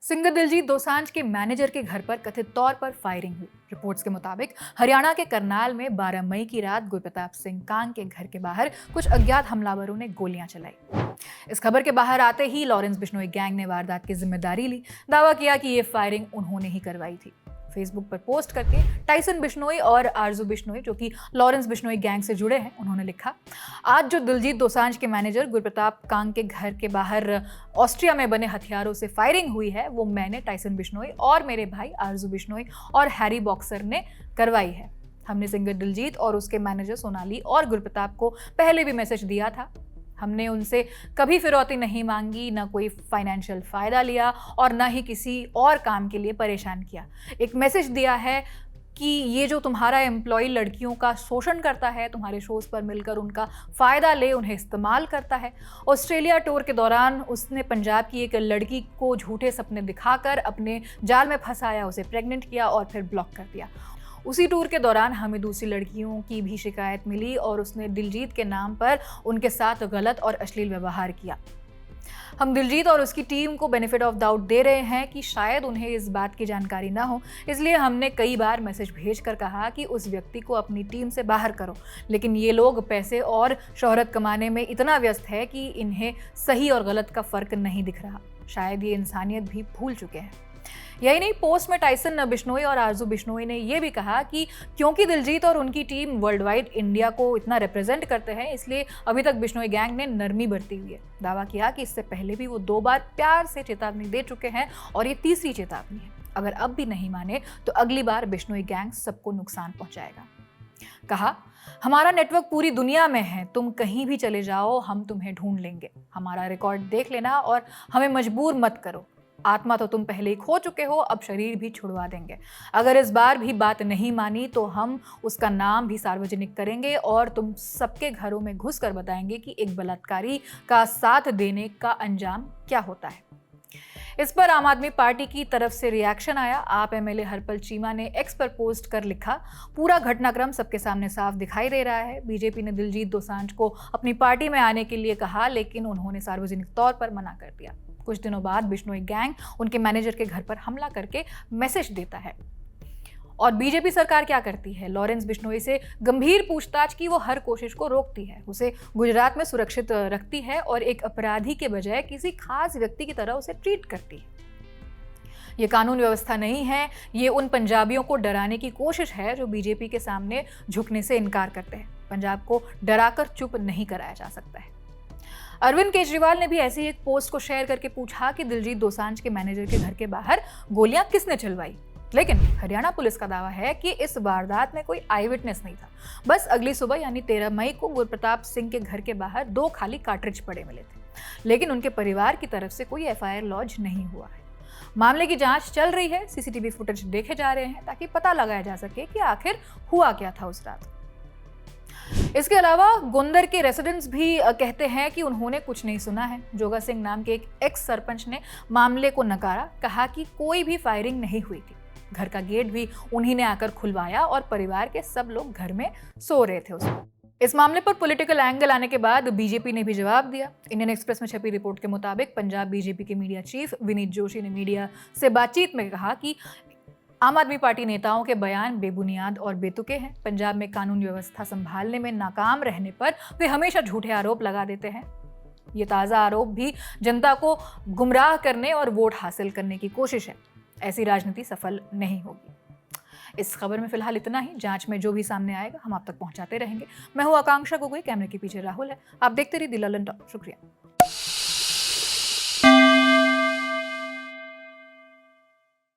Singer Diljit Dosanjh के manager के घर पर कथित तौर पर फायरिंग हुई। रिपोर्ट्स के मुताबिक हरियाणा के करनाल में 12 मई की रात गुरप्रताप सिंह कांग के घर के बाहर कुछ अज्ञात हमलावरों ने गोलियां चलाई। इस खबर के बाहर आते ही लॉरेंस बिश्नोई गैंग ने वारदात की जिम्मेदारी ली। दावा किया कि ये फायरिंग उन्होंने ही करवाई थी। फेसबुक पर पोस्ट करके टाइसन बिश्नोई और आरजू बिश्नोई, जो कि लॉरेंस बिश्नोई गैंग से जुड़े हैं, उन्होंने लिखा, आज जो दिलजीत दोसांझ के मैनेजर गुरप्रताप कांग के घर के बाहर ऑस्ट्रिया में बने हथियारों से फायरिंग हुई है, वो मैंने, टाइसन बिश्नोई और मेरे भाई आरजू बिश्नोई और हैरी बॉक्सर ने करवाई है। हमने सिंगर दिलजीत और उसके मैनेजर सोनाली और गुरप्रताप को पहले भी मैसेज दिया था। हमने उनसे कभी फिरौती नहीं मांगी, ना कोई फाइनेंशियल फ़ायदा लिया और ना ही किसी और काम के लिए परेशान किया। एक मैसेज दिया है कि ये जो तुम्हारा एम्प्लॉय लड़कियों का शोषण करता है, तुम्हारे शोज़ पर मिलकर उनका फ़ायदा ले उन्हें इस्तेमाल करता है। ऑस्ट्रेलिया टूर के दौरान उसने पंजाब की एक लड़की को झूठे सपने दिखाकर अपने जाल में फंसाया, उसे प्रेग्नेंट किया और फिर ब्लॉक कर दिया। उसी टूर के दौरान हमें दूसरी लड़कियों की भी शिकायत मिली और उसने दिलजीत के नाम पर उनके साथ गलत और अश्लील व्यवहार किया। हम दिलजीत और उसकी टीम को बेनिफिट ऑफ डाउट दे रहे हैं कि शायद उन्हें इस बात की जानकारी ना हो, इसलिए हमने कई बार मैसेज भेजकर कहा कि उस व्यक्ति को अपनी टीम से बाहर करो, लेकिन ये लोग पैसे और शोहरत कमाने में इतना व्यस्त है कि इन्हें सही और गलत का फर्क नहीं दिख रहा। शायद ये इंसानियत भी भूल चुके हैं। यही नहीं, पोस्ट में टाइसन बिश्नोई और आरजू बिश्नोई ने यह भी कहा कि क्योंकि दिलजीत और उनकी टीम वर्ल्ड वाइड इंडिया को इतना रिप्रेजेंट करते हैं, इसलिए अभी तक बिश्नोई गैंग ने नरमी बरती हुई है। दावा किया कि इससे पहले भी वो 2 बार प्यार से चेतावनी दे चुके हैं और ये तीसरी चेतावनी है। अगर अब भी नहीं माने तो अगली बार बिश्नोई गैंग सबको नुकसान पहुंचाएगा। कहा, हमारा नेटवर्क पूरी दुनिया में है, तुम कहीं भी चले जाओ, हम तुम्हें ढूंढ लेंगे। हमारा रिकॉर्ड देख लेना और हमें मजबूर मत करो। आत्मा तो तुम पहले ही खो चुके हो, अब शरीर भी छुड़वा देंगे। अगर इस बार भी बात नहीं मानी तो हम उसका नाम भी सार्वजनिक करेंगे और तुम सबके घरों में घुस कर बताएंगे कि एक बलात्कारी का साथ देने का अंजाम क्या होता है। इस पर आम आदमी पार्टी की तरफ से रिएक्शन आया। आप एमएलए हरपल चीमा ने एक्स पर पोस्ट कर लिखा, पूरा घटनाक्रम सबके सामने साफ दिखाई दे रहा है। बीजेपी ने दिलजीत दोसांझ को अपनी पार्टी में आने के लिए कहा, लेकिन उन्होंने सार्वजनिक तौर पर मना कर दिया। कुछ दिनों बाद बिश्नोई गैंग उनके मैनेजर के घर पर हमला करके मैसेज देता है। और बीजेपी सरकार क्या करती है? लॉरेंस बिश्नोई से गंभीर पूछताछ की वो हर कोशिश को रोकती है, उसे गुजरात में सुरक्षित रखती है और एक अपराधी के बजाय किसी खास व्यक्ति की तरह उसे ट्रीट करती है। ये कानून व्यवस्था नहीं है, ये उन पंजाबियों को डराने की कोशिश है जो बीजेपी के सामने झुकने से इनकार करते हैं। पंजाब को डराकर चुप नहीं कराया जा सकता है। अरविंद केजरीवाल ने भी ऐसी एक पोस्ट को शेयर करके पूछा कि दिलजीत दोसांझ के मैनेजर के घर के बाहर गोलियां किसने चलवाई, लेकिन हरियाणा पुलिस का दावा है कि इस वारदात में कोई आई विटनेस नहीं था। बस अगली सुबह यानी 13 मई को गुरप्रताप सिंह के घर के बाहर 2 खाली कार्ट्रिज पड़े मिले थे, लेकिन उनके परिवार की तरफ से कोई एफआईआर लॉन्च नहीं हुआ है। मामले की जांच चल रही है, सीसीटीवी फुटेज देखे जा रहे हैं ताकि पता लगाया जा सके कि आखिर हुआ क्या था उस रात। इसके अलावा गोंदर के रेसिडेंट्स भी कहते हैं कि उन्होंने कुछ नहीं सुना है। जोगा सिंह नाम के एक एक्स सरपंच ने मामले को नकारा, कहा कि कोई भी फायरिंग नहीं हुई थी। घर का गेट भी उन्हीं ने आकर खुलवाया और परिवार के सब लोग घर में सो रहे थे उस वक्त। इस मामले पर पॉलिटिकल एंगल आने के बाद बीजेपी ने भी जवाब दिया। इंडियन एक्सप्रेस में छपी रिपोर्ट के मुताबिक पंजाब बीजेपी के मीडिया चीफ विनीत जोशी ने मीडिया से बातचीत में कहा कि आम आदमी पार्टी नेताओं के बयान बेबुनियाद और बेतुके हैं। पंजाब में कानून व्यवस्था संभालने में नाकाम रहने पर वे हमेशा झूठे आरोप लगा देते हैं। ये ताज़ा आरोप भी जनता को गुमराह करने और वोट हासिल करने की कोशिश है। ऐसी राजनीति सफल नहीं होगी। इस खबर में फिलहाल इतना ही। जांच में जो भी सामने आएगा हम आप तक पहुंचाते रहेंगे। मैं हूं आकांक्षा गोगोई, कैमरे के पीछे राहुल है। आप देखते रहिए द ललन टॉक। शुक्रिया।